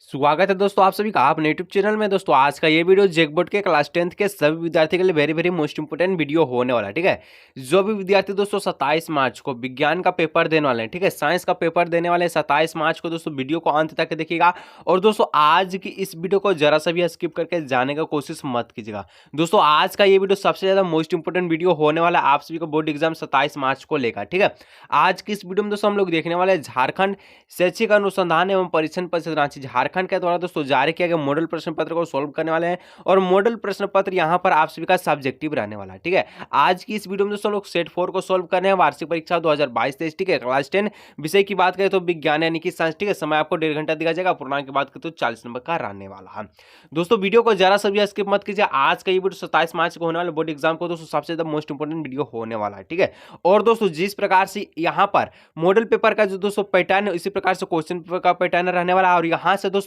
स्वागत है दोस्तों आप सभी का अपने यूट्यूब चैनल में। दोस्तों आज का ये वीडियो जेकबोर्ड के क्लास 10th के सभी विद्यार्थी के लिए very very most important video होने वाला है। ठीक है, जो भी विद्यार्थी दोस्तों 27 मार्च को विज्ञान का पेपर देने वाले हैं, ठीक है, साइंस का पेपर देने वाले हैं 27 मार्च को, दोस्तों वीडियो को अंत तक देखिएगा। और दोस्तों आज की इस वीडियो को जरा सा भी स्किप करके जाने का कोशिश मत कीजिएगा। दोस्तों आज का ये वीडियो सबसे ज्यादा मोस्ट इंपोर्टेंट वीडियो होने वाला है आप सभी को बोर्ड एग्जाम 27 मार्च को लेकर। ठीक है, आज की इस वीडियो में दोस्तों हम लोग देखने वाले हैं झारखंड शैक्षिक अनुसंधान एवं परीक्षण परिषद रांची झारखंड के द्वारा दोस्तों जारी किया गया मॉडल प्रश्न पत्र को सॉल्व करने वाले हैं। और मॉडल प्रश्न पत्र यहां पर आप सभी का सब्जेक्टिव रहने वाला है। ठीक है, आज की इस वीडियो में दोस्तों लोग सेट 4 को सॉल्व करने हैं, वार्षिक परीक्षा 2022-23। ठीक है, क्लास 10 विषय की बात करें तो विज्ञान यानी कि साइंस। ठीक है, समय आपको 1.5 घंटा दिया जाएगा। पूर्णांक की बात करें तो 40 नंबर का रहने वाला है। दोस्तों वीडियो को जरा सा भी स्किप मत कीजिए। आज का ये वीडियो 27 मार्च को होने वाले बोर्ड एग्जाम को दोस्तों सबसे ज्यादा मोस्ट इंपोर्टेंट वीडियो होने वाला है। ठीक है, और दोस्तों जिस प्रकार से यहाँ पर मॉडल पेपर का जो दोस्तों पैटर्न है, इसी प्रकार से क्वेश्चन पेपर का पैटर्न रहने वाला है। और यहाँ से दोस्तों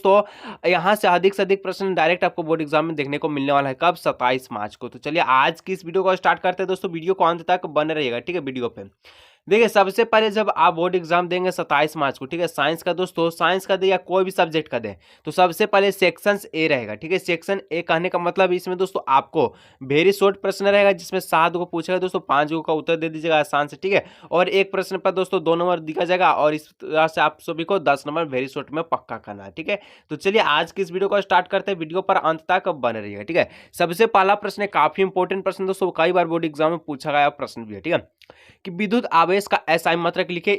यहाँ से अधिक प्रश्न डायरेक्ट आपको बोर्ड एग्जाम में देखने को मिलने वाला है। कब? 27 मार्च को। तो चलिए आज की इस वीडियो को स्टार्ट करते हैं। दोस्तों वीडियो को अंत तक बने रहिएगा। ठीक है, वीडियो पे देखिए सबसे पहले जब आप बोर्ड एग्जाम देंगे 27 मार्च को, ठीक है, साइंस का दोस्तों, साइंस का दे या कोई भी सब्जेक्ट का दे, तो सबसे पहले सेक्शन ए रहेगा। ठीक है, सेक्शन ए कहने का मतलब इसमें दोस्तों आपको वेरी शॉर्ट प्रश्न रहेगा जिसमें 7 को पूछेगा दोस्तों, 5 का उत्तर दे दीजिएगा आसान से। ठीक है, और एक प्रश्न पर दोस्तों 2 नंबर दिया जाएगा और इस तरह से आप सभी को 10 नंबर वेरी शॉर्ट में पक्का करना है। ठीक है, तो चलिए आज की इस वीडियो को स्टार्ट करते हैं। वीडियो पर अंत तक बने रहिएगा। ठीक है, सबसे पहला प्रश्न काफी इंपॉर्टेंट प्रश्न दोस्तों, कई बार बोर्ड एग्जाम में पूछा गया प्रश्न भी है। ठीक है, कि विद्युत आवेश का एसआई मात्रक लिखे।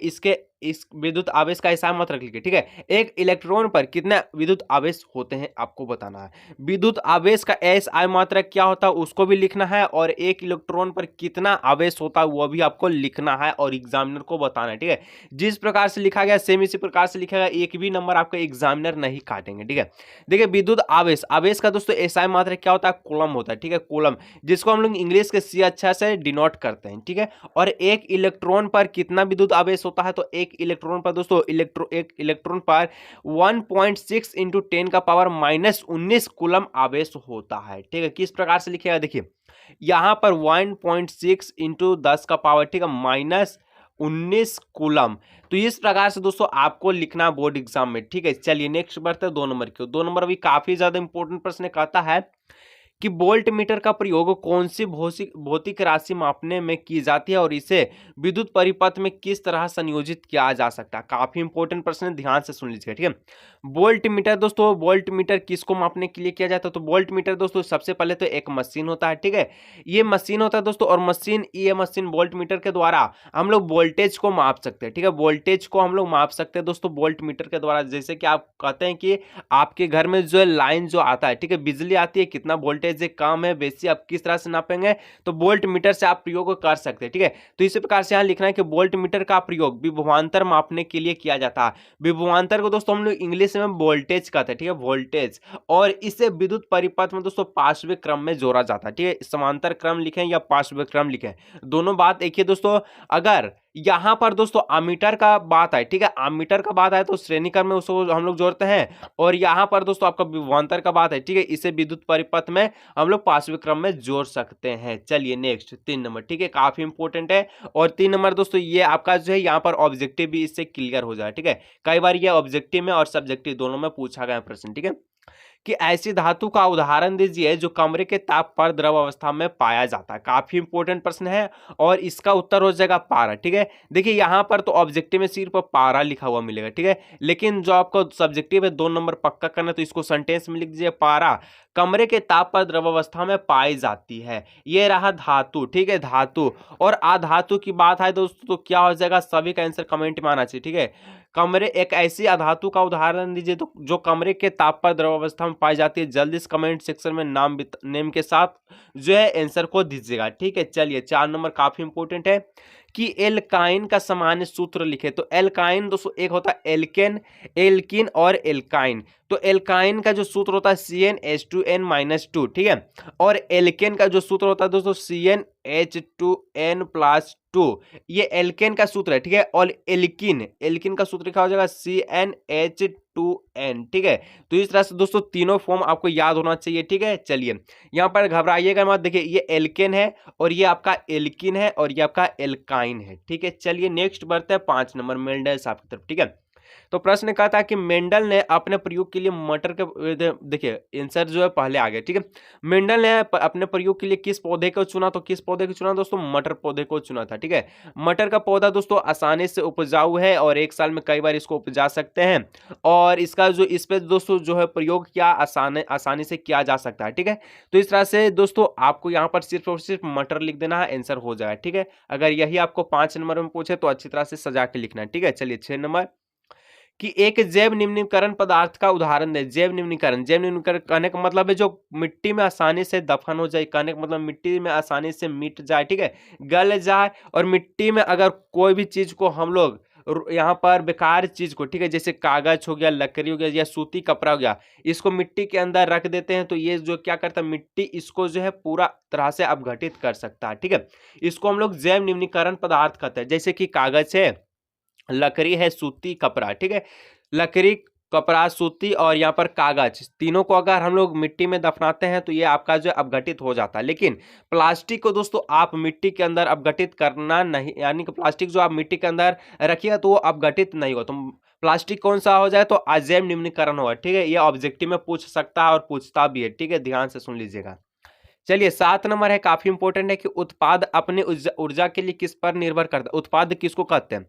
इस विद्युत आवेश का एसआई मात्रक लिखे। ठीक है, एक इलेक्ट्रॉन पर कितने विद्युत आवेश होते हैं आपको बताना है। विद्युत आवेश का एसआई मात्रक क्या होता है उसको भी लिखना है, और एक इलेक्ट्रॉन पर कितना आवेश होता है वो भी आपको लिखना है और एग्जामिनर को बताना है। ठीक है, जिस प्रकार से लिखा गया सेम इसी प्रकार से लिखेगा, एक भी नंबर आपका एग्जामिनर नहीं काटेंगे। ठीक है, देखिए विद्युत आवेश, आवेश का दोस्तों एसआई मात्रक क्या होता है? कूलम होता है। ठीक है, कूलम, जिसको हम लोग इंग्लिश के सी अच्छा से डिनोट करते हैं। ठीक है, और एक इलेक्ट्रॉन पर कितना विद्युत आवेश होता है? तो एक इलेक्ट्रॉन पर दोस्तों एक इलेक्ट्रॉन पर 1.6 इंटू 10 का पावर -19 कूलम आवेश होता है। ठीक है, किस प्रकार से लिखेगा देखिए, यहां पर 1.6 इंटू 10 का पावर, ठीक है, -19 कूलम। तो इस प्रकार से दोस्तों आपको लिखना बोर्ड एग्जाम में। ठीक है, चलिए नेक्स्ट बढ़ते हैं 2 नंबर की। 2 नंबर भी काफी ज्यादा इंपॉर्टेंट प्रश्न कहता है कि वोल्ट मीटर का प्रयोग कौन सी भौतिक राशि मापने में की जाती है और इसे विद्युत परिपथ में किस तरह संयोजित किया जा सकता है। काफी इंपॉर्टेंट प्रश्न है, ध्यान से सुन लीजिएगा। ठीक है, वोल्ट मीटर दोस्तों, वोल्ट मीटर किसको मापने के लिए किया जाता है? तो वोल्ट मीटर दोस्तों सबसे पहले तो एक मशीन होता है। ठीक है, ये मशीन होता है दोस्तों, और ये मशीन वोल्ट मीटर के द्वारा हम लोग वोल्टेज को माप सकते हैं। ठीक है, वोल्टेज को हम लोग माप सकते हैं दोस्तों वोल्ट मीटर के द्वारा। जैसे कि आप कहते हैं कि आपके घर में जो लाइन जो आता है, ठीक है, बिजली आती है, कितना वोल्टेज कम है बेसी आप किस तरह से नापेंगे? तो वोल्ट मीटर से आप प्रयोग कर सकते हैं। ठीक है, तो इसी प्रकार से यहां लिखना है कि वोल्ट मीटर का प्रयोग विभवांतर मापने के लिए किया जाता है। विभवांतर को दोस्तों हम लोग इंग्लिश में वोल्टेज कहते हैं। ठीक है, वोल्टेज, और इसे विद्युत परिपथ में दोस्तों पार्श्विक क्रम में जोड़ा जाता है। ठीक है, समांतर क्रम लिखें या पार्श्विक क्रम लिखें, दोनों बात एक ही दोस्तों। अगर यहां पर दोस्तों अमीटर का बात है, ठीक है, अमीटर का बात है तो श्रेणी क्रम में उसको हम लोग जोड़ते हैं, और यहां पर दोस्तों आपका विभवांतर का बात है, ठीक है, इसे विद्युत परिपथ में हम लोग पार्श्विक क्रम में जोड़ सकते हैं। चलिए नेक्स्ट 3 नंबर। ठीक है, काफी इंपॉर्टेंट है। और 3 नंबर दोस्तों ये आपका जो है यहाँ पर ऑब्जेक्टिव भी इससे क्लियर हो जाए। ठीक है, कई बार ये ऑब्जेक्टिव में और सब्जेक्टिव दोनों में पूछा गया प्रश्न। ठीक है, कि ऐसी धातु का उदाहरण दीजिए जो कमरे के ताप पर द्रव अवस्था में पाया जाता है। काफी इंपॉर्टेंट प्रश्न है और इसका उत्तर हो जाएगा पारा। ठीक है, देखिए यहां पर तो ऑब्जेक्टिव में सिर्फ पारा लिखा हुआ मिलेगा। ठीक है, लेकिन जो आपको सब्जेक्टिव है 2 नंबर पक्का करना, तो इसको सेंटेंस में लिख दीजिए, पारा कमरे के ताप पर द्रव अवस्था में पाई जाती है। ये रहा धातु। ठीक है, धातु। और अधातु की बात है दोस्तों तो क्या हो जाएगा? सभी का आंसर कमेंट में आना चाहिए। ठीक है, कमरे, एक ऐसी अधातु का उदाहरण दीजिए तो जो कमरे के ताप पर द्रव अवस्था में पाई जाती है। जल्दी से कमेंट सेक्शन में नेम के साथ जो है आंसर को दीजिएगा। ठीक है, चलिए 4 नंबर काफी इंपॉर्टेंट है कि एल्काइन का सामान्य सूत्र लिखे। तो एल्काइन दोस्तों एक होता है एल्केन, एल्किन और एल्काइन। तो एल्काइन का जो सूत्र होता है CnH2n-2। ठीक है, और एल्केन का जो सूत्र होता है दोस्तों CnH2n+2। ये एल्केन का सूत्र है। ठीक है, और एल्किन का सूत्र क्या हो जाएगा? CnH2n। ठीक है, तो इस तरह से दोस्तों तीनों फॉर्म आपको याद होना चाहिए। ठीक है, चलिए यहां पर घबराइएगा मत। देखिए ये एल्केन है और ये आपका एल्किन है और ये आपका एल्काइन है। ठीक है, चलिए नेक्स्ट बढ़ते हैं 5 नंबर मेल्डेस आपकी तरफ। ठीक है, तो प्रश्न कहता है कि मेंडल ने अपने प्रयोग के लिए मटर के देखिए आंसर जो है पहले आ गया, ठीक है। मेंडल ने अपने प्रयोग के लिए किस पौधे को चुना, तो किस पौधे को चुना दोस्तों, मटर पौधे को चुना था, ठीक है। मटर का पौधा दोस्तों आसानी से उपजाऊ है और एक साल में कई बार इसको उपजा सकते हैं, और इसका जो इस पे दोस्तों जो है प्रयोग क्या आसानी से किया जा सकता है, ठीक है। तो इस तरह से दोस्तों आपको यहाँ पर सिर्फ और सिर्फ मटर लिख देना है, आंसर हो जाएगा, ठीक है। अगर यही आपको 5 नंबर में पूछे तो अच्छी तरह से सजा के लिखना है, ठीक है। चलिए 6 नंबर कि एक जैव निम्नीकरण पदार्थ का उदाहरण दे। जैव निम्नीकरण कहने का मतलब है जो मिट्टी में आसानी से दफन हो जाए, कहने का मतलब मिट्टी में आसानी से मिट जाए, ठीक है, गल जाए। और मिट्टी में अगर कोई भी चीज को हम लोग यहाँ पर बेकार चीज को, ठीक है, जैसे कागज हो गया, लकड़ी हो गया या सूती कपड़ा हो गया, इसको मिट्टी के अंदर रख देते हैं तो ये जो क्या करता है, मिट्टी इसको जो है पूरा तरह से अपघटित कर सकता है, ठीक है। इसको हम लोग जैव निम्नीकरण पदार्थ कहते हैं। जैसे कि कागज है, लकड़ी है, सूती कपड़ा, ठीक है, लकड़ी, कपड़ा, सूती और यहाँ पर कागज, तीनों को अगर हम लोग मिट्टी में दफनाते हैं तो ये आपका जो अपघटित हो जाता है। लेकिन प्लास्टिक को दोस्तों आप मिट्टी के अंदर अपघटित करना नहीं, यानी कि प्लास्टिक जो आप मिट्टी के अंदर रखिएगा तो वो अपघटित नहीं होगा। तो प्लास्टिक कौन सा हो जाए, तो अजैव निम्नीकरण होगा, ठीक है। ये ऑब्जेक्टिव में पूछ सकता है और पूछता भी है, ठीक है, ध्यान से सुन लीजिएगा। चलिए 7 नंबर है, काफी इंपॉर्टेंट है कि उत्पाद अपने ऊर्जा के लिए किस पर निर्भर करता है। उत्पाद किसको कहते हैं,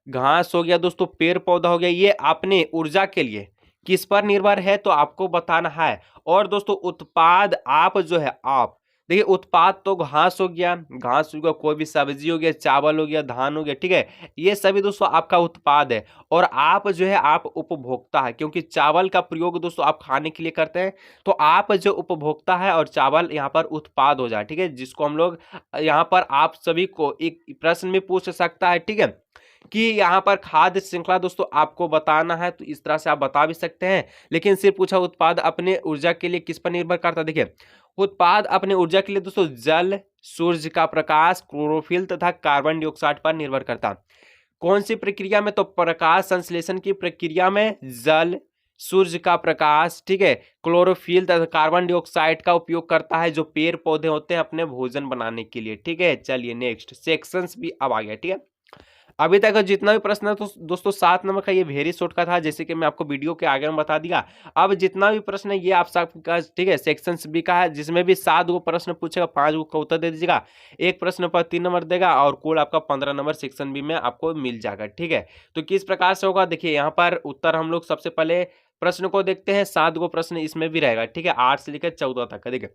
घास हो गया दोस्तों, पेड़ पौधा हो गया, ये अपने ऊर्जा के लिए किस पर निर्भर है तो आपको बताना है। और दोस्तों उत्पाद आप जो है, आप देखिए उत्पाद तो घास हो गया, घास हो गया, कोई भी सब्जी हो गया, चावल हो गया, धान हो गया, ठीक है, ये सभी दोस्तों आपका उत्पाद है। और आप जो है आप उपभोक्ता है, क्योंकि चावल का प्रयोग दोस्तों आप खाने के लिए करते हैं, तो आप जो उपभोक्ता है और चावल यहाँ पर उत्पाद हो जाए, ठीक है, जिसको हम लोग यहाँ पर आप सभी को एक प्रश्न में पूछ सकता है, ठीक है, कि यहाँ पर खाद्य श्रृंखला दोस्तों आपको बताना है, तो इस तरह से आप बता भी सकते हैं। लेकिन सिर्फ पूछा उत्पाद अपने ऊर्जा के लिए किस पर निर्भर करता है। देखिए उत्पाद अपने ऊर्जा के लिए दोस्तों जल, सूर्य का प्रकाश, क्लोरोफिल तथा कार्बन डाइऑक्साइड पर निर्भर करता। कौन सी प्रक्रिया में, तो प्रकाश संश्लेषण की प्रक्रिया में जल, सूर्य का प्रकाश, ठीक है, क्लोरोफिल तथा कार्बन डाइऑक्साइड का उपयोग करता है जो पेड़ पौधे होते हैं अपने भोजन बनाने के लिए, ठीक है। चलिए नेक्स्ट सेक्शंस भी अब आ गया, ठीक है। अभी तक का जितना भी प्रश्न है तो दोस्तों 7 नंबर का ये वेरी शॉर्ट का था, जैसे कि मैं आपको वीडियो के आगे में बता दिया। अब जितना भी प्रश्न है ये आप सबका, ठीक है, सेक्शन बी का है, जिसमें भी 7 गो प्रश्न पूछेगा, 5 गो का उत्तर दे दीजिएगा, एक प्रश्न पर 3 नंबर देगा और कुल आपका 15 नंबर सेक्शन बी में आपको मिल जाएगा, ठीक है। तो किस प्रकार से होगा, देखिए यहाँ पर उत्तर हम लोग सबसे पहले प्रश्न को देखते हैं। 7 गो प्रश्न इसमें भी रहेगा, ठीक है, 8 से लेकर 14 तक का। देखिए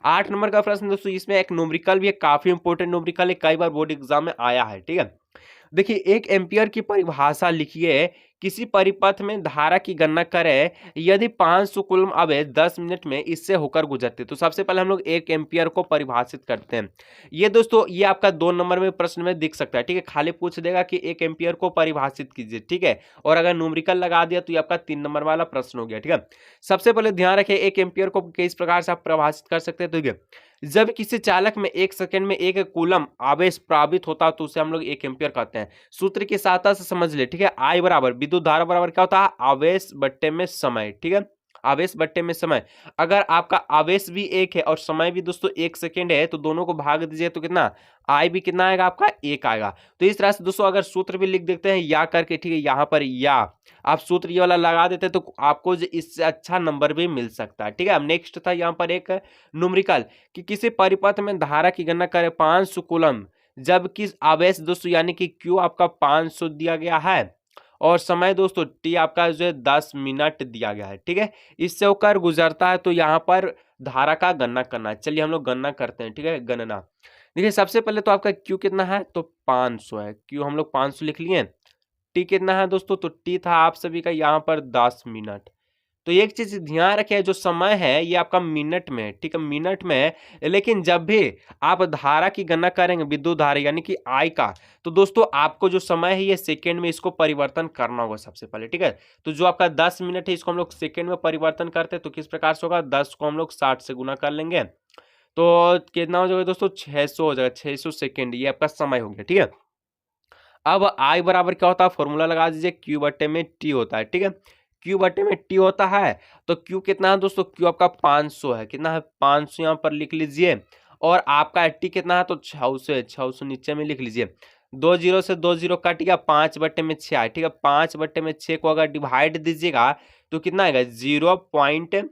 8 नंबर का प्रश्न दोस्तों, इसमें एक न्यूमेरिकल भी है, काफी इंपोर्टेंट न्यूमेरिकल है, कई बार बोर्ड एग्जाम में आया है, ठीक है। देखिए 1 एम्पीयर की परिभाषा लिखिए, किसी परिपथ में धारा की गणना करें यदि 500 कूलम आवेश 10 मिनट में इससे होकर गुजरते। तो सबसे पहले हम लोग 1 एम्पीयर को परिभाषित करते हैं। ये दोस्तों ये आपका 2 नंबर में प्रश्न में दिख सकता है, ठीक है, खाली पूछ देगा कि 1 एम्पीयर को परिभाषित कीजिए, ठीक है, और अगर न्यूमेरिकल लगा दिया तो ये आपका 3 नंबर वाला प्रश्न हो गया, ठीक है। सबसे पहले ध्यान रखें 1 एम्पीयर को किस प्रकार से आप परिभाषित कर सकते हैं, तो जब किसी चालक में 1 सेकंड में 1 कूलम आवेश प्रवाहित होता तो उसे हम लोग 1 एम्पीयर कहते हैं। सूत्र की सहायता से समझ ले, ठीक है, आई बराबर विद्युत धारा बराबर क्या होता है, आवेश बट्टे में समय, ठीक है, आवेश बट्टे में समय। अगर आपका आवेश भी 1 है और समय भी दोस्तों 1 सेकेंड है तो दोनों को भाग दीजिए तो कितना, आई भी कितना आएगा आपका 1 आएगा। तो इस तरह से दोस्तों अगर सूत्र भी लिख देते हैं या करके, ठीक है, यहाँ पर या आप सूत्र ये वाला लगा देते हैं तो आपको इससे अच्छा नंबर भी मिल सकता है, ठीक है। अब नेक्स्ट था यहाँ पर एक न्यूमेरिकल कि किसी परिपथ में धारा की गणना करें 500 कूलम, जबकि आवेश दोस्तों यानी कि क्यू आपका 500 दिया गया है और समय दोस्तों टी आपका जो है 10 मिनट दिया गया है, ठीक है, इससे होकर गुजरता है। तो यहाँ पर धारा का गणना करना है। चलिए हम लोग गणना करते हैं, ठीक है, गणना। देखिए सबसे पहले तो आपका क्यू कितना है, तो 500 है, क्यू हम लोग 500 लिख लिए। टी कितना है दोस्तों, तो टी था आप सभी का यहाँ पर 10 मिनट। तो एक चीज ध्यान रखें, जो समय है ये आपका मिनट में, ठीक है, मिनट में। लेकिन जब भी आप धारा की गणना करेंगे, विद्युत धारा यानी कि आई का, तो दोस्तों आपको जो समय है ये सेकंड में इसको परिवर्तन करना होगा सबसे पहले, ठीक है। तो जो आपका 10 मिनट है इसको हम लोग सेकंड में परिवर्तन करते हैं, तो किस प्रकार से होगा, 10 को हम लोग 60 से गुना कर लेंगे तो कितना हो जाएगा दोस्तों, 600 हो जाएगा, 600 सेकेंड, ये आपका समय हो गया, ठीक है। अब आई बराबर क्या होता है, फॉर्मूला लगा दीजिए, क्यू बट्टे में टी होता है, ठीक है, क्यू बटे में टी होता है। तो क्यू कितना है दोस्तों, क्यू आपका 500 है, कितना है 500 यहाँ पर लिख लीजिए, और आपका टी कितना है तो 600 है, 600 नीचे में लिख लीजिए। दो जीरो से दो जीरो कट गया, 5/6 आया, ठीक है। 5/6 को अगर डिवाइड दीजिएगा तो कितना आएगा, 0.6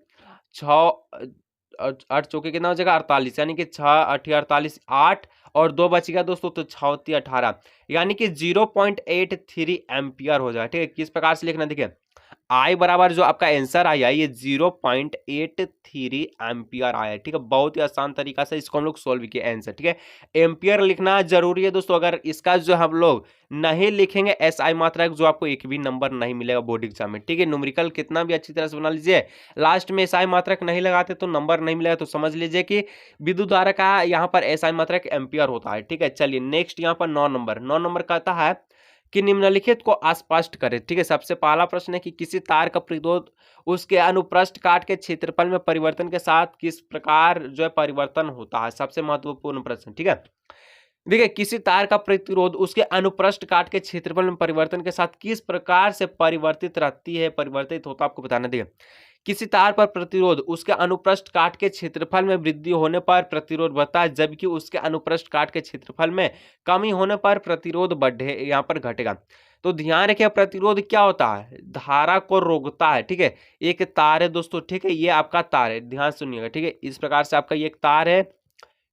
8 चौके कितना हो जाएगा 48, यानी कि 6 8 48 8 और 2 बच गया दोस्तों, तो 6 18, यानी कि 0.83 एम्पियर हो जाएगा, ठीक है। किस प्रकार से लिखना, देखिए आई बराबर जो आपका आंसर आया ये 0.83 एम्पियर आया, ठीक है। बहुत ही आसान तरीका से इसको हम लोग सोल्व किए आंसर, ठीक है। एम्पियर लिखना जरूरी है दोस्तों, अगर इसका जो हम लोग नहीं लिखेंगे एसआई मात्रा जो आपको एक भी नंबर नहीं मिलेगा बोर्ड एग्जाम में, ठीक है। न्यूमेरिकल कितना भी अच्छी तरह से बना लीजिए, लास्ट में एसआई मात्रक नहीं लगाते तो नंबर नहीं मिलेगा, तो समझ लीजिए कि विद्युत धारा का यहाँ पर एसआई मात्रक एम्पियर होता है, ठीक है। चलिए नेक्स्ट यहाँ पर 9 नंबर कहता है कि निम्नलिखित को स्पष्ट करें, ठीक है। सबसे पहला प्रश्न है कि किसी तार का प्रतिरोध उसके अनुप्रस्थ काट के क्षेत्रफल में परिवर्तन के साथ किस प्रकार जो है परिवर्तन होता है, सबसे महत्वपूर्ण प्रश्न, ठीक है। देखिए किसी तार का प्रतिरोध उसके अनुप्रस्थ काट के क्षेत्रफल में परिवर्तन के साथ किस प्रकार से परिवर्तित रहती है, परिवर्तित होता आपको बताना। देखिए किसी तार पर प्रतिरोध उसके अनुप्रस्थ काट के क्षेत्रफल में वृद्धि होने पर प्रतिरोध बढ़ता है, जबकि उसके अनुप्रस्थ काट के क्षेत्रफल में कमी होने पर प्रतिरोध बढ़े यहाँ पर घटेगा। तो ध्यान रखिए प्रतिरोध क्या होता है, धारा को रोकता है, ठीक है। एक तार है दोस्तों, ठीक है, ये आपका तार है, ध्यान सुनिएगा, ठीक है। इस प्रकार से आपका ये एक तार है,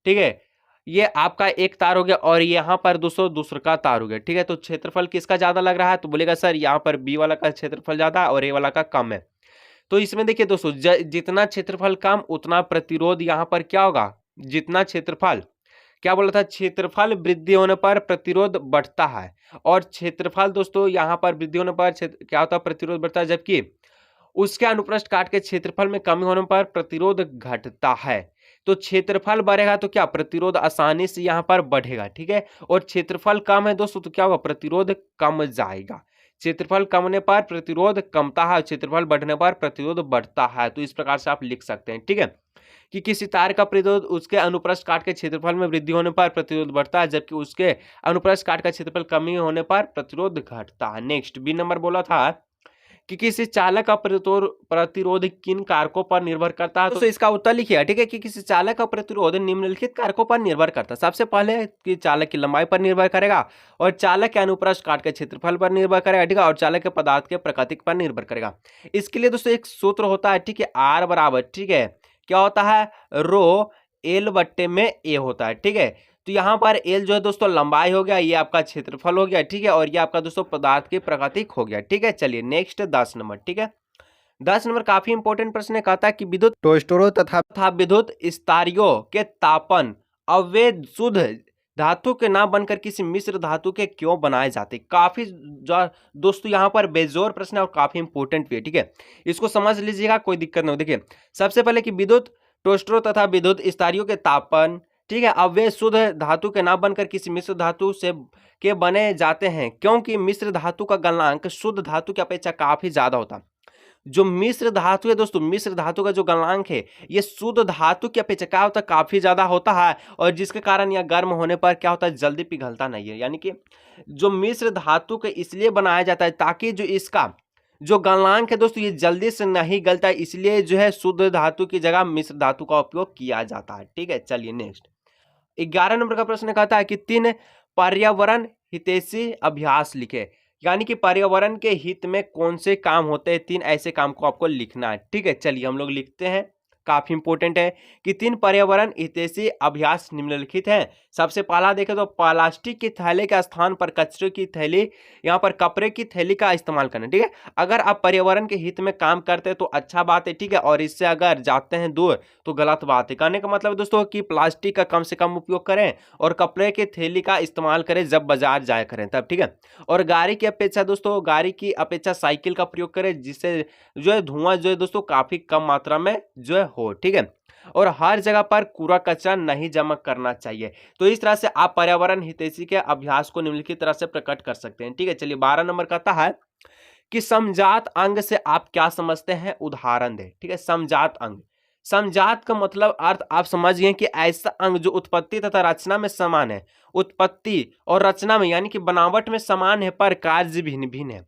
ठीक है। ये आपका एक तार हो गया और यहाँ पर दोस्तों दूसरा का तार हो गया, ठीक है। तो क्षेत्रफल किसका ज्यादा लग रहा है, तो बोलेगा सर यहाँ पर बी वाला का क्षेत्रफल ज्यादा और ए वाला का कम है। तो इसमें देखिए दोस्तों जितना क्षेत्रफल कम उतना प्रतिरोध यहाँ पर क्या होगा, जितना क्षेत्रफल क्या बोला था, क्षेत्रफल वृद्धि होने पर प्रतिरोध बढ़ता है, और क्षेत्रफल दोस्तों यहाँ पर वृद्धि होने पर क्या होता है, प्रतिरोध बढ़ता है, जबकि उसके अनुप्रस्थ काट के क्षेत्रफल में कमी होने पर प्रतिरोध घटता है। तो क्षेत्रफल बढ़ेगा तो क्या प्रतिरोध आसानी से यहाँ पर बढ़ेगा, ठीक है। और क्षेत्रफल कम है दोस्तों तो क्या होगा, प्रतिरोध कम जाएगा। क्षेत्रफल कम होने पर प्रतिरोध कमता है, क्षेत्रफल बढ़ने पर प्रतिरोध बढ़ता है। तो इस प्रकार से आप लिख सकते हैं, ठीक है, कि किसी तार का प्रतिरोध उसके अनुप्रस्थ काट के क्षेत्रफल में वृद्धि होने पर प्रतिरोध बढ़ता है, जबकि उसके अनुप्रस्थ काट का क्षेत्रफल कमी होने पर प्रतिरोध घटता है। नेक्स्ट बी नंबर बोला था कि किसी चालक का प्रतिरोध किन कारकों पर निर्भर करता है, तो इसका उत्तर लिखिए, ठीक है, कि किसी चालक का प्रतिरोध निम्नलिखित कारकों पर निर्भर करता है। सबसे पहले कि चालक की लंबाई पर निर्भर करेगा, और चालक के अनुप्रस्थ काट के क्षेत्रफल पर निर्भर करेगा, ठीक है, और चालक के पदार्थ के प्रकृति पर निर्भर करेगा। इसके लिए दोस्तों एक सूत्र होता है, ठीक है, आर बराबर, ठीक है, क्या होता है, रो एल बट्टे में ए होता है, ठीक है। तो यहाँ पर एल जो है दोस्तों लंबाई हो गया, ये आपका क्षेत्रफल हो गया, ठीक है, और ये आपका दोस्तों पदार्थ की प्रकृति हो गया, ठीक है। चलिए नेक्स्ट 10 नंबर, ठीक है। 10 नंबर काफी इंपॉर्टेंट प्रश्न है, कहता है कि विद्युत टोस्टरों तथा विद्युत स्तरियों के तापन अवैध शुद्ध धातु के ना बनकर किसी मिश्र धातु के क्यों बनाए जाते। काफी दोस्तों यहाँ पर बेजोर प्रश्न है और काफी इंपॉर्टेंट भी है, ठीक है। इसको समझ लीजिएगा, कोई दिक्कत नहीं हो। देखिए सबसे पहले कि विद्युत टोस्टरों तथा विद्युत स्तरियों के तापन, ठीक है, अब वे शुद्ध धातु के ना बनकर किसी मिश्र धातु से के बने जाते हैं, क्योंकि मिश्र धातु का गलनांक शुद्ध धातु की अपेक्षा काफी ज्यादा होता है। जो मिश्र धातु है दोस्तों, मिश्र धातु का जो गलनांक है ये शुद्ध धातु की अपेक्षा क्या होता है, काफी ज्यादा होता है, और जिसके कारण यह गर्म होने पर क्या होता है, जल्दी पिघलता नहीं है। यानी कि जो मिश्र धातु के इसलिए बनाया जाता है ताकि जो इसका जो गलनांक है दोस्तों ये जल्दी से नहीं गलता है, इसलिए जो है शुद्ध धातु की जगह मिश्र धातु का उपयोग किया जाता है, ठीक है। चलिए नेक्स्ट 11 नंबर का प्रश्न कहता है कि 3 पर्यावरण हितैषी अभ्यास लिखे, यानी कि पर्यावरण के हित में कौन से काम होते हैं, 3 ऐसे काम को आपको लिखना है, ठीक है। चलिए हम लोग लिखते हैं, काफी इंपॉर्टेंट है कि 3 पर्यावरण हितैषी अभ्यास निम्नलिखित हैं। सबसे पहला देखें तो प्लास्टिक की थैले के स्थान पर कचरे की थैली, यहाँ पर कपड़े की थैली का इस्तेमाल करना, ठीक है। अगर आप पर्यावरण के हित में काम करते हैं तो अच्छा बात है, ठीक है, और इससे अगर जाते हैं दूर तो गलत बात है। कहने का मतलब दोस्तों कि प्लास्टिक का कम से कम उपयोग करें और कपड़े की थैली का इस्तेमाल करें जब बाजार जाया करें तब, ठीक है। और गाड़ी की अपेक्षा दोस्तों, गाड़ी की अपेक्षा साइकिल का प्रयोग करें, जिससे जो है धुआं जो है दोस्तों काफी कम मात्रा में जो है हो, ठीक है। और हर जगह पर कूड़ा कचरा नहीं जमा करना चाहिए। तो इस तरह से आप पर्यावरण हितैषी के अभ्यास को निम्नलिखित तरह से प्रकट कर सकते हैं, ठीक है। चलिए 12 नंबर कहता है कि समजात अंग से आप क्या समझते हैं, उदाहरण दें, ठीक है। समजात अंग, समजात का मतलब अर्थ आप समझ गए कि ऐसा अंग जो उत्पत्ति तथा रचना में समान है, उत्पत्ति और रचना में यानी कि बनावट में समान है पर कार्य भिन्न भिन्न है,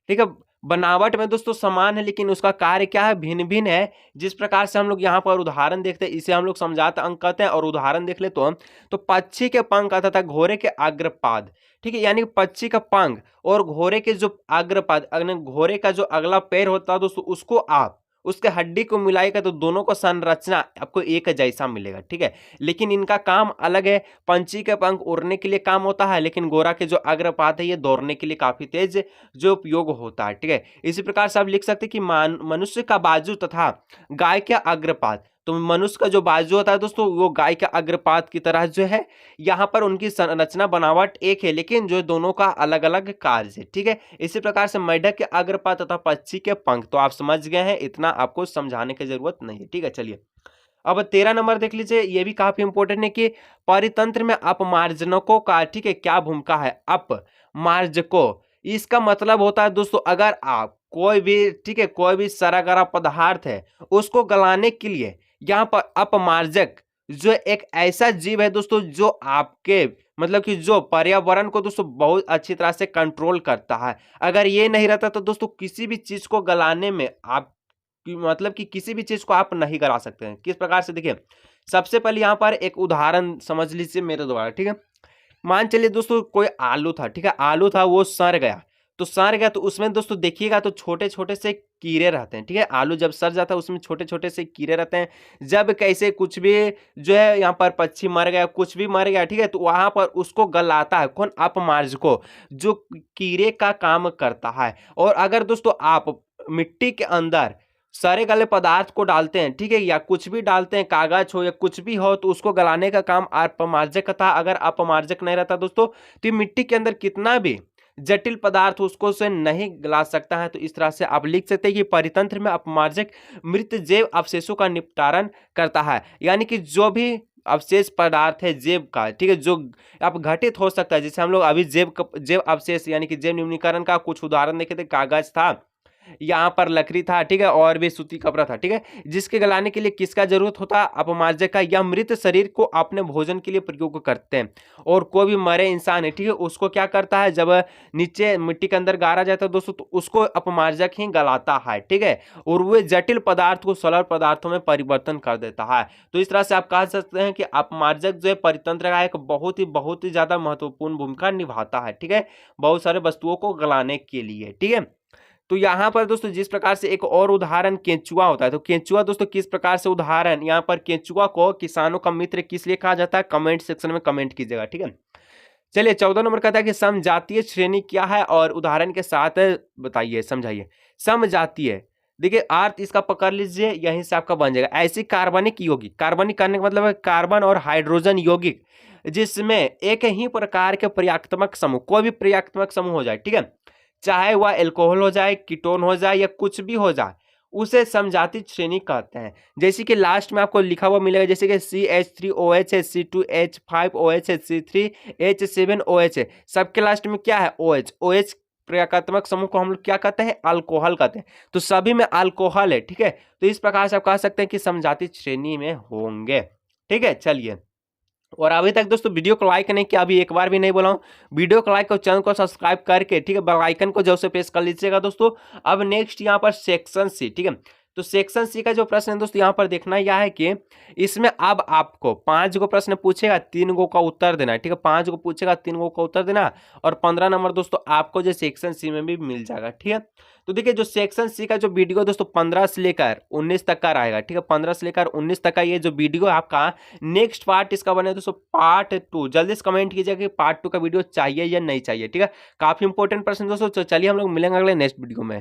ठीक है। बनावट में दोस्तों समान है, लेकिन उसका कार्य क्या है, भिन्न भिन्न है। जिस प्रकार से हम लोग यहाँ पर उदाहरण देखते हैं, इसे हम लोग समझात अंक कहते हैं। और उदाहरण देख ले तो पक्षी के पंख तथा घोड़े के अग्रपाद, ठीक है, यानी पक्षी का पंख और घोड़े के जो अग्रपाद, घोड़े का जो अगला पैर होता है दोस्तों, उसको आप उसके हड्डी को मिलाएगा तो दोनों का संरचना आपको एक जैसा मिलेगा, ठीक है। लेकिन इनका काम अलग है। पंछी का पंख उड़ने के लिए काम होता है, लेकिन घोड़ा के जो अग्रपाद है ये दौड़ने के लिए काफी तेज जो उपयोग होता है, ठीक है। इसी प्रकार से आप लिख सकते हैं कि मनुष्य का बाजू तथा गाय का अग्रपाद, तो मनुष्य का जो बाजू होता है दोस्तों वो गाय का अग्रपाद की तरह जो है, यहाँ पर उनकी संरचना बनावट एक है, लेकिन जो दोनों का अलग अलग कार्य है, ठीक है। इसी प्रकार से मेढक के अग्रपाद तथा पक्षी के पंख, तो आप समझ गए हैं, इतना आपको समझाने की जरूरत नहीं है, ठीक है। चलिए अब 13 नंबर देख लीजिए, ये भी काफी इंपॉर्टेंट है कि परितंत्र में अपमार्जनको का, ठीक है, क्या भूमिका है। अपमार्जको, इसका मतलब होता है दोस्तों, अगर आप कोई भी, ठीक है, कोई भी सड़ा गला पदार्थ है उसको गलाने के लिए यहाँ पर अपमार्जक जो एक ऐसा जीव है दोस्तों, जो आपके मतलब कि जो पर्यावरण को दोस्तों बहुत अच्छी तरह से कंट्रोल करता है। अगर ये नहीं रहता तो दोस्तों किसी भी चीज को गलाने में आप मतलब कि किसी भी चीज को आप नहीं करा सकते हैं। किस प्रकार से, देखिए सबसे पहले यहाँ पर एक उदाहरण समझ लीजिए मेरे द्वारा, ठीक है। मान चलिए दोस्तों कोई आलू था, ठीक है, आलू था वो सड़ गया, तो सड़ गया तो उसमें दोस्तों देखिएगा तो छोटे छोटे से कीड़े रहते हैं, ठीक है। आलू जब सड़ जाता है उसमें छोटे छोटे से कीड़े रहते हैं। जब कैसे कुछ भी जो है यहाँ पर पक्षी मर गया, कुछ भी मर गया, ठीक है, तो वहां पर उसको गलाता है कौन, अपमार्ज को, जो कीड़े का काम करता है। और अगर दोस्तों आप मिट्टी के अंदर सड़े गले पदार्थ को डालते हैं, ठीक है, या कुछ भी डालते हैं, कागज हो या कुछ भी हो, तो उसको गलाने का काम अपमार्जक का था। अगर अपमार्जक नहीं रहता दोस्तों तो ये मिट्टी के अंदर कितना भी जटिल पदार्थ उसको से नहीं गला सकता है। तो इस तरह से आप लिख सकते हैं कि परितंत्र में अपमार्जक मृत जैव अवशेषों का निपटारण करता है, यानी कि जो भी अवशेष पदार्थ है जैव का, ठीक है, जो आप घटित हो सकता है, जैसे हम लोग अभी जैव अवशेष यानी कि जैव न्यूनीकरण का कुछ उदाहरण देखे थे, कागज था, यहाँ पर लकड़ी था, ठीक है, और भी सूती कपड़ा था, ठीक है, जिसके गलाने के लिए किसका जरूरत होता है, अपमार्जक का। या मृत शरीर को अपने भोजन के लिए प्रयोग करते हैं। और कोई भी मरे इंसान है, ठीक है, उसको क्या करता है, जब नीचे मिट्टी के अंदर गाड़ा जाता है दोस्तों, तो उसको अपमार्जक ही गलाता है, ठीक है, और वह जटिल पदार्थ को सरल पदार्थों में परिवर्तन कर देता है। तो इस तरह से आप कह सकते हैं कि अपमार्जक जो है परितंत्र का एक बहुत ही ज्यादा महत्वपूर्ण भूमिका निभाता है, ठीक है, बहुत सारे वस्तुओं को गलाने के लिए, ठीक है। तो यहाँ पर दोस्तों जिस प्रकार से एक और उदाहरण केंचुआ होता है, तो केंचुआ दोस्तों किस प्रकार से उदाहरण, यहाँ पर केंचुआ को किसानों का मित्र किस लिए कहा जाता है, कमेंट सेक्शन में कमेंट कीजिएगा, ठीक है। चलिए 14 नंबर कहता है कि समजातीय श्रेणी क्या है, और उदाहरण के साथ बताइए, समझाइए। समजातीय, देखिए अर्थ इसका पकड़ लीजिए, यहीं से आपका बन जाएगा। ऐसी कार्बनिक यौगिक, कार्बनिक करने का मतलब है कार्बन और हाइड्रोजन यौगिक, जिसमें एक ही प्रकार के पर्याक्तमक समूह, कोई भी पर्याक्तमक समूह हो जाए, ठीक है, चाहे वह एल्कोहल हो जाए, कीटोन हो जाए, या कुछ भी हो जाए, उसे समजातीय श्रेणी कहते हैं। जैसे कि लास्ट में आपको लिखा हुआ मिलेगा, जैसे कि CH3OH है, C2H5OH है, C3H7OH है, सबके लास्ट में क्या है, OH। OH प्रकारात्मक समूह को हम लोग क्या कहते हैं, अल्कोहल कहते हैं। तो सभी में अल्कोहल है, ठीक है। तो इस प्रकार से आप कह सकते हैं कि समजातीय श्रेणी में होंगे, ठीक है। चलिए, और अभी तक दोस्तों वीडियो को लाइक नहीं किया, अभी एक बार भी नहीं बोला हूं, वीडियो को लाइक और चैनल को सब्सक्राइब करके, ठीक है, बेल आइकन को जरूर से प्रेस कर लीजिएगा दोस्तों। अब नेक्स्ट यहाँ पर सेक्शन सी, ठीक है, तो सेक्शन सी का जो प्रश्न है दोस्तों यहाँ पर देखना यह है कि इसमें अब आपको 5 गो प्रश्न पूछेगा, 3 गो का उत्तर देना है, ठीक है, 5 गो पूछेगा, 3 गो का उत्तर देना, और 15 नंबर दोस्तों आपको जो सेक्शन सी में भी मिल जाएगा, ठीक है। तो देखिए जो सेक्शन सी का जो वीडियो दोस्तों 15 से लेकर 19 तक का रहेगा, ठीक है, 15 से लेकर 19 तक का ये जो वीडियो आपका नेक्स्ट पार्ट इसका बने दोस्तों पार्ट 2, जल्दी से कमेंट कीजिए कि पार्ट 2 का वीडियो चाहिए या नहीं चाहिए, ठीक है। काफी इंपॉर्टेंट प्रश्न दोस्तों। चलिए हम लोग मिलेंगे अगले नेक्स्ट वीडियो में।